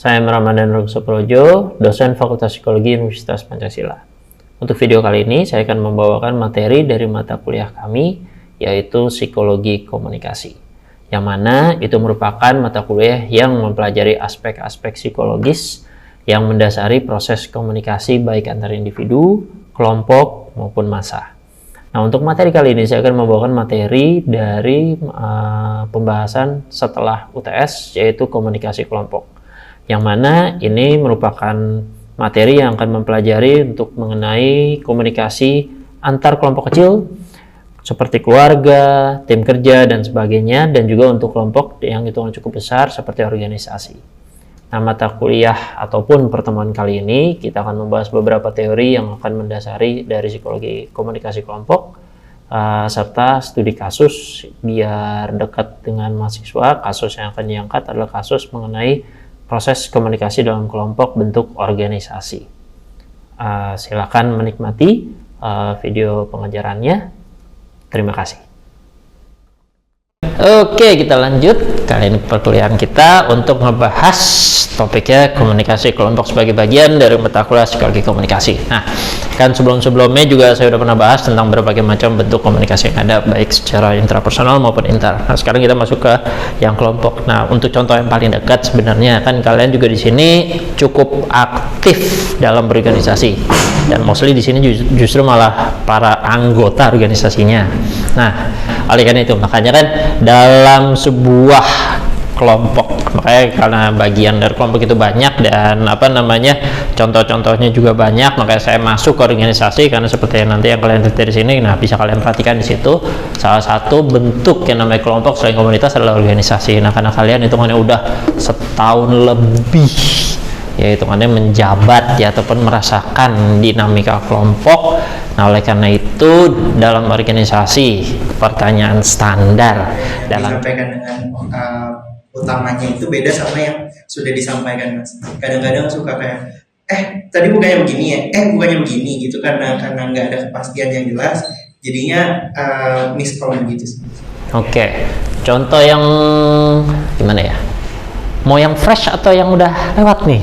Saya Ramadan Ruksoprojo, dosen Fakultas Psikologi Universitas Pancasila. Untuk video kali ini, saya akan membawakan materi dari mata kuliah kami, yaitu Psikologi Komunikasi. Yang mana itu merupakan mata kuliah yang mempelajari aspek-aspek psikologis yang mendasari proses komunikasi baik antar individu, kelompok, maupun massa. Nah, untuk materi kali ini saya akan membawakan materi dari pembahasan setelah UTS, yaitu komunikasi kelompok. Yang mana ini merupakan materi yang akan mempelajari untuk mengenai komunikasi antar kelompok kecil seperti keluarga, tim kerja, dan sebagainya, dan juga untuk kelompok yang hitungan cukup besar seperti organisasi. Nah, mata kuliah ataupun pertemuan kali ini kita akan membahas beberapa teori yang akan mendasari dari psikologi komunikasi kelompok serta studi kasus biar dekat dengan mahasiswa. Kasus yang akan diangkat adalah kasus mengenai proses komunikasi dalam kelompok bentuk organisasi. Silakan menikmati video pengajarannya. Terima kasih. Oke, kita lanjut. Kali ini perkuliahan kita untuk membahas topiknya komunikasi kelompok sebagai bagian dari mata kuliah psikologi komunikasi. Nah, kan sebelum-sebelumnya juga saya sudah pernah bahas tentang berbagai macam bentuk komunikasi yang ada, baik secara intrapersonal maupun inter. Nah, sekarang kita masuk ke yang kelompok. Nah, untuk contoh yang paling dekat sebenarnya kan kalian juga di sini cukup aktif dalam berorganisasi, dan mostly di sini justru malah para anggota organisasinya. Nah, oleh karena itu makanya kan dalam sebuah kelompok, makanya karena bagian dari kelompok itu banyak dan contoh-contohnya juga banyak, makanya saya masuk ke organisasi karena seperti yang nanti yang kalian lihat dari sini. Nah, bisa kalian perhatikan di situ salah satu bentuk yang namanya kelompok selain komunitas adalah organisasi. Nah, karena kalian hitungannya udah setahun lebih ya hitungannya menjabat ya ataupun merasakan dinamika kelompok. Nah, oleh karena itu dalam organisasi pertanyaan standar dalam disampaikan dengan utamanya itu beda sama yang sudah disampaikan, Mas. Kadang-kadang suka kayak tadi bukannya begini ya, bukannya begini gitu, karena nggak ada kepastian yang jelas, jadinya miskom gitu. Oke, contoh yang gimana ya? Mau yang fresh atau yang udah lewat nih?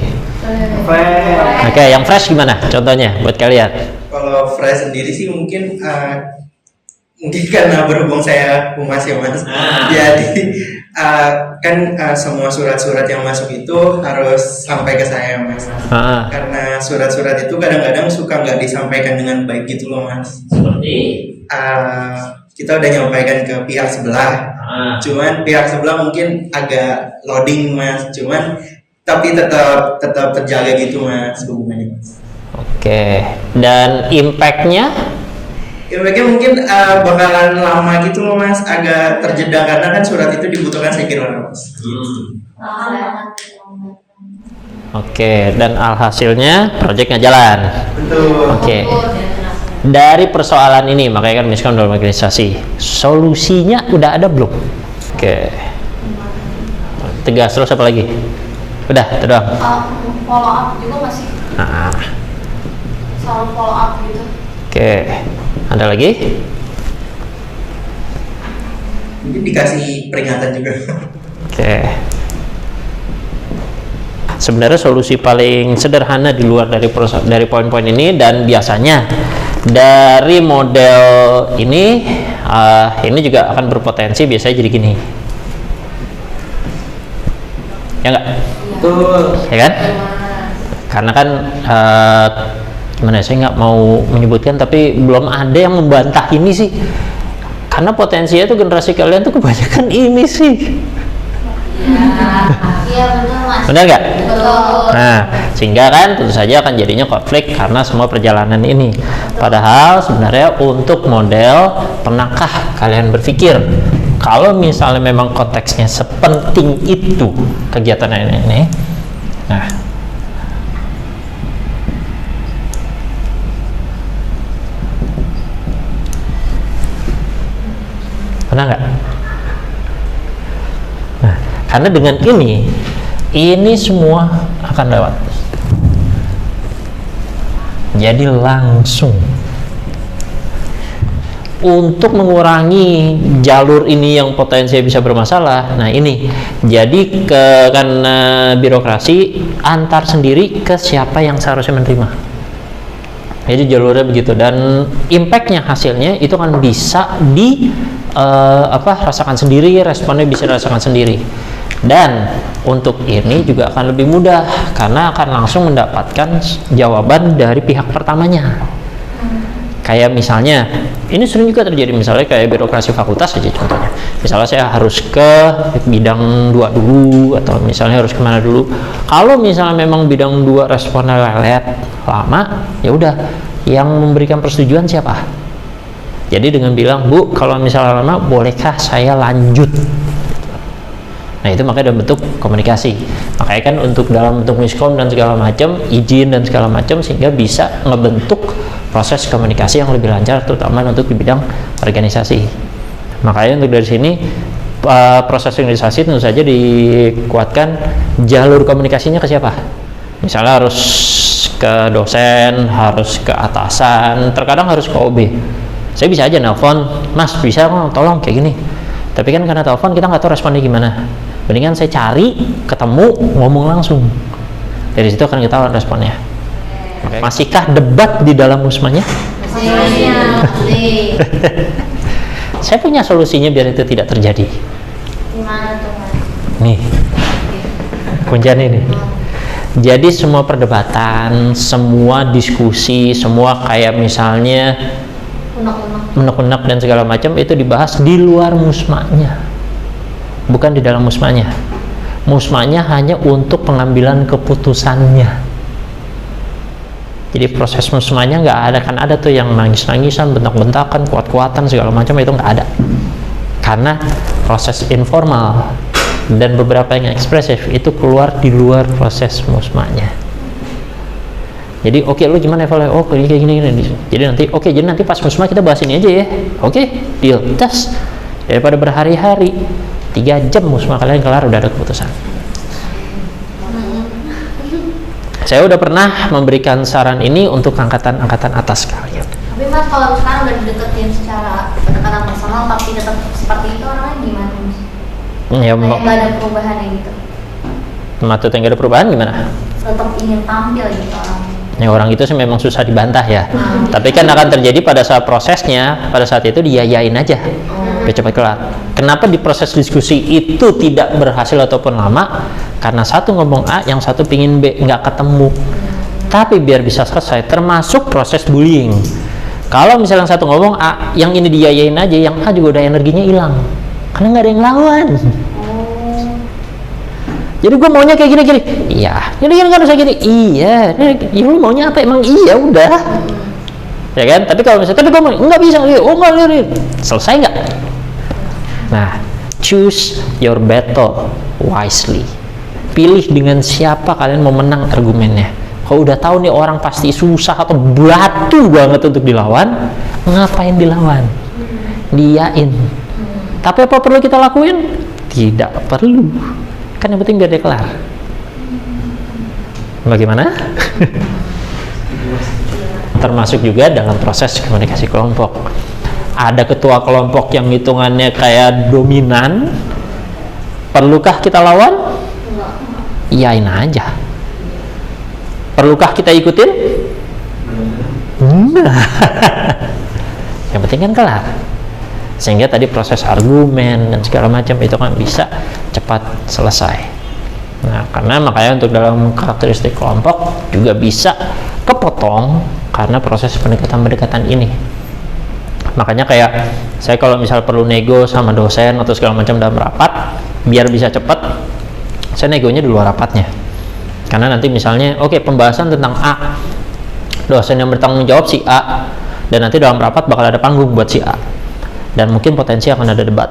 Fresh. Oke, yang fresh gimana contohnya buat kalian? Kalau fresh sendiri sih mungkin karena berhubung saya humas ya, Mas. Jadi semua surat-surat yang masuk itu harus sampai ke saya, Mas. Karena surat-surat itu kadang-kadang suka nggak disampaikan dengan baik gitu loh, Mas. Seperti kita udah nyampaikan ke pihak sebelah, cuman pihak sebelah mungkin agak loading, Mas. Tapi tetap terjaga gitu, Mas, hubungannya, Mas. Oke, dan impactnya mungkin bakalan lama gitu loh, Mas, agak terjeda karena kan surat itu dibutuhkan saya kira, Mas. Oke, dan alhasilnya proyeknya jalan. Betul. Oke. Dari persoalan ini makanya kan miskom dalam organisasi, solusinya udah ada belum? Oke. Tegas, terus apa lagi? Udah, itu doang. Follow up juga masih. Soal follow up gitu. Oke. Ada lagi? Mungkin dikasih peringatan juga. Oke. Sebenarnya solusi paling sederhana di luar dari poin-poin ini, dan biasanya dari model ini juga akan berpotensi biasanya jadi gini. Ya enggak? Betul. Ya kan? Karena kan gimana, saya nggak mau menyebutkan tapi belum ada yang membantah ini sih, karena potensinya tuh generasi kalian tuh kebanyakan ini sih. Iya benar, Mas. Benar nggak? Betul. Nah, sehingga kan tentu saja akan jadinya konflik karena semua perjalanan ini. Padahal sebenarnya untuk model, pernahkah kalian berpikir kalau misalnya memang konteksnya sepenting itu kegiatan ini? Nah, pernah nggak? Nah, karena dengan ini semua akan lewat. Jadi langsung untuk mengurangi jalur ini yang potensinya bisa bermasalah. Nah ini, jadi karena birokrasi antar sendiri ke siapa yang seharusnya menerima. Jadi jalurnya begitu, dan impactnya hasilnya itu kan bisa rasakan sendiri, responnya bisa dirasakan sendiri. Dan untuk ini juga akan lebih mudah karena akan langsung mendapatkan jawaban dari pihak pertamanya. Kayak misalnya, ini sering juga terjadi misalnya kayak birokrasi fakultas aja contohnya. Misalnya saya harus ke bidang 2 dulu, atau misalnya harus kemana dulu. Kalau misalnya memang bidang 2 responnya lelet, lama, ya udah, yang memberikan persetujuan siapa? Jadi dengan bilang, Bu, kalau misalnya lama, bolehkah saya lanjut? Nah itu makanya dalam bentuk komunikasi. Makanya kan untuk dalam bentuk miskom dan segala macam, izin dan segala macam, sehingga bisa ngebentuk proses komunikasi yang lebih lancar, terutama untuk di bidang organisasi. Makanya untuk dari sini proses organisasi tentu saja dikuatkan jalur komunikasinya ke siapa. Misalnya harus ke dosen, harus ke atasan, terkadang harus ke OB. Saya bisa aja nelpon, Mas bisa kok tolong kayak gini. Tapi kan karena telepon kita nggak tahu responnya gimana. Mendingan saya cari, ketemu, ngomong langsung. Dari situ akan kita tahu responnya. Okay. Masihkah debat di dalam musmanya? Masih. Saya punya solusinya biar itu tidak terjadi. Gimana tuh, Mas? Nih, kuncian ini. Jadi semua perdebatan, semua diskusi, semua kayak misalnya unek-unek dan segala macam itu dibahas di luar musmanya, bukan di dalam musmanya. Musmanya hanya untuk pengambilan keputusannya. Jadi proses musmanya nggak ada, kan ada tuh yang nangis-nangisan, bentak-bentakan, kuat-kuatan segala macam, itu nggak ada. Karena proses informal dan beberapa yang ekspresif itu keluar di luar proses musmanya. Jadi oke, lu gimana evaluasi? Oh kayak gini. Jadi nanti jadi nanti pas musma kita bahas ini aja ya. Oke, deal. Tes. Daripada berhari-hari, 3 jam musma kalian kelar udah ada keputusan. Saya udah pernah memberikan saran ini untuk angkatan atas kalian. Tapi Mas, kalau sekarang udah dideketin secara pendekatan personal tapi tetap seperti itu, orangnya gimana Mas? Ya, kayak nggak ada perubahannya gitu. Maksudnya nggak ada perubahan gimana? Tetap ingin tampil gitu orangnya. Ya orang itu sih memang susah dibantah ya. Tapi kan akan terjadi pada saat prosesnya, pada saat itu diyayain aja. Biar cepat kelar. Kenapa di proses diskusi itu tidak berhasil ataupun lama? Karena satu ngomong A, yang satu pingin B, nggak ketemu. Tapi biar bisa selesai, termasuk proses bullying. Kalau misalnya satu ngomong A, yang ini diyayain aja, yang A juga udah energinya hilang. Karena nggak ada yang lawan. Jadi gue maunya kayak gini-gini. Iya. Gini kan harus gini. Iya. Ya lu maunya apa? Emang iya udah. Ya kan? Tapi kalau misalnya, tapi gue mau nggak bisa. Oh nggak. Selesai nggak? Nah, choose your battle wisely. Pilih dengan siapa kalian mau menang argumennya. Kalau udah tahu nih orang pasti susah atau batu banget untuk dilawan, ngapain dilawan? Diain. Tapi apa perlu kita lakuin? Tidak perlu. Kan yang penting biar dia kelar. Bagaimana? Termasuk juga dalam proses komunikasi kelompok. Ada ketua kelompok yang hitungannya kayak dominan. Perlukah kita lawan? Iyain aja. Perlukah kita ikutin? Yang penting kan kelar. Sehingga tadi proses argumen dan segala macam itu kan bisa cepat selesai. Nah, karena makanya untuk dalam karakteristik kelompok juga bisa kepotong karena proses pendekatan ini. Makanya kayak saya kalau misal perlu nego sama dosen atau segala macam dalam rapat, biar bisa cepat, saya negonya di luar rapatnya. Karena nanti misalnya, oke, pembahasan tentang A, dosen yang bertanggung jawab si A, dan nanti dalam rapat bakal ada panggung buat si A. Dan mungkin potensi akan ada debat.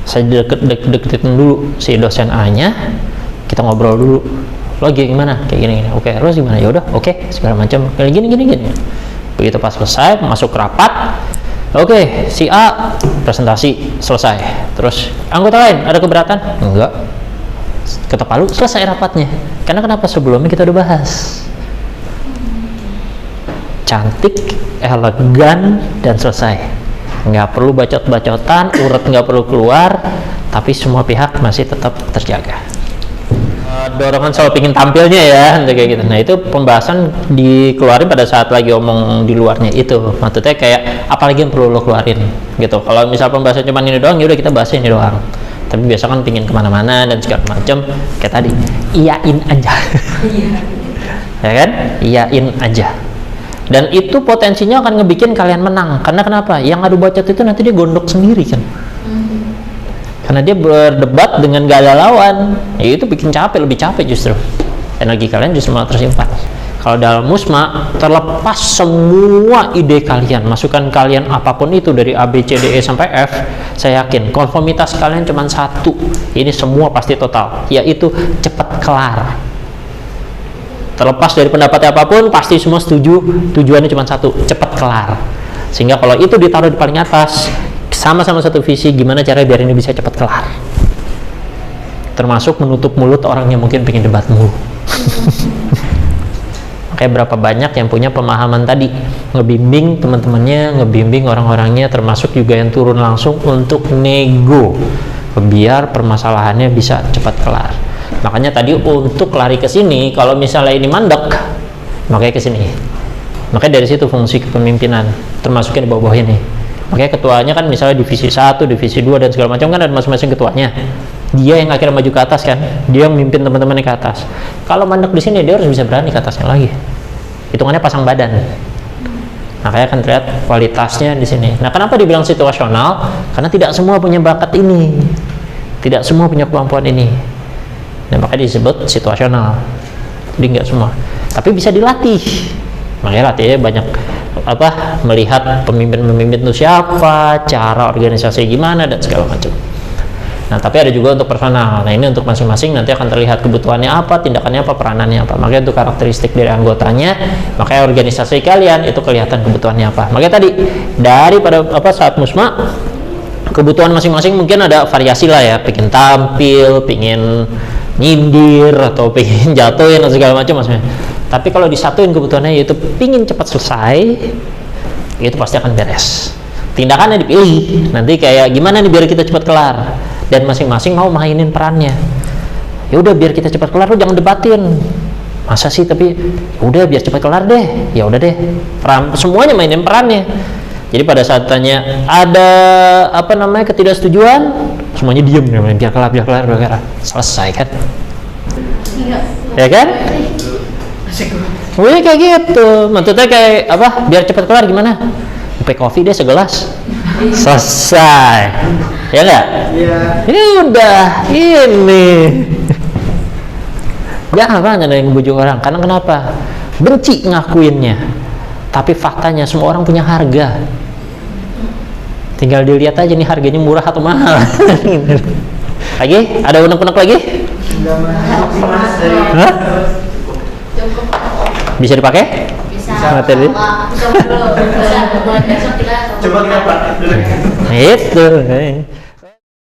Saya deketin dulu si dosen A-nya, kita ngobrol dulu. Lo gimana? Kayak gini. Oke, lo gimana? Ya udah, oke, segala macam. Kayak gini. Begitu pas selesai, masuk rapat. Oke, si A presentasi selesai. Terus anggota lain ada keberatan? Enggak. Ketok palu, selesai rapatnya. Karena kenapa? Sebelumnya kita udah bahas. Cantik, elegan, dan selesai. nggak perlu bacot-bacotan, urat nggak perlu keluar, tapi semua pihak masih tetap terjaga. Dorongan soal pingin tampilnya ya, kayak gitu. Nah itu pembahasan dikeluarin pada saat lagi omong di luarnya itu. Maksudnya kayak apalagi yang perlu lo keluarin gitu. Kalau misal pembahasan cuma ini doang, ya udah kita bahas ini doang. Tapi biasa kan pingin kemana-mana dan segala macam, kayak tadi iyain aja. Ya kan, iyain aja. Dan itu potensinya akan ngebikin kalian menang. Karena kenapa? Yang adu bacot itu nanti dia gondok sendiri kan. Karena dia berdebat dengan gak ada lawan. Ya itu bikin capek, lebih capek justru. Energi kalian justru malah tersimpan. Kalau dalam musma, terlepas semua ide kalian, masukan kalian apapun itu dari A, B, C, D, E sampai F, saya yakin konformitas kalian cuma satu. Ini semua pasti total, yaitu cepat kelar. Terlepas dari pendapatnya apapun, pasti semua setuju, tujuannya cuma satu, cepat kelar. Sehingga kalau itu ditaruh di paling atas, sama-sama satu visi, gimana cara biar ini bisa cepat kelar. Termasuk menutup mulut orang yang mungkin pengen debat mulu. Makanya berapa banyak yang punya pemahaman tadi, ngebimbing teman-temannya, ngebimbing orang-orangnya, termasuk juga yang turun langsung untuk nego, biar permasalahannya bisa cepat kelar. Makanya tadi untuk lari ke sini, kalau misalnya ini mandek, makanya ke sini. Makanya dari situ fungsi kepemimpinan, termasuk yang di bawah ini. Makanya ketuanya kan misalnya divisi 1, divisi 2 dan segala macam kan ada masing-masing ketuanya. Dia yang akhirnya maju ke atas kan, dia yang mimpin teman-temannya ke atas. Kalau mandek di sini dia harus bisa berani ke atasnya lagi. Hitungannya pasang badan. Makanya kan terlihat kualitasnya di sini. Nah, kenapa dibilang situasional? Karena tidak semua punya bakat ini. Tidak semua punya kemampuan ini. Nah, makanya disebut situasional. Jadi nggak semua. Tapi bisa dilatih. Makanya latihnya banyak melihat pemimpin-pemimpin itu siapa, cara organisasi gimana dan segala macam. Nah, tapi ada juga untuk personal. Nah, ini untuk masing-masing nanti akan terlihat kebutuhannya apa, tindakannya apa, peranannya apa. Makanya itu karakteristik dari anggotanya. Makanya organisasi kalian itu kelihatan kebutuhannya apa. Makanya tadi daripada saat musma, kebutuhan masing-masing mungkin ada variasi lah ya, pengen tampil, pengen nyindir atau pengen jatuhin atau segala macam maksudnya. Tapi kalau disatuin kebutuhannya yaitu pingin cepat selesai, itu pasti akan beres. Tindakannya dipilih. Nanti kayak gimana nih biar kita cepat kelar. Dan masing-masing mau mainin perannya. Ya udah biar kita cepat kelar, lu jangan debatin. Masa sih, tapi udah biar cepat kelar deh. Ya udah deh. Semuanya mainin perannya. Jadi pada saat tanya ada ketidaksetujuan, semuanya diem nih, biar kelar, selesai kan? Ya kan? Wih kayak gitu, maksudnya kayak biar cepat kelar gimana? Kopi kopi deh segelas, selesai, ya nggak? Iya. Ini udah ini. Jangan ada yang ngebujuk orang, karena kenapa? Benci ngakuinnya, tapi faktanya semua orang punya harga. Tinggal dilihat aja nih harganya murah atau mahal. Lagi? Ada unek-unek lagi? Hah? Bisa dipakai? Bisa. Materi? Coba dulu. Coba kita pakai dulu. Itu.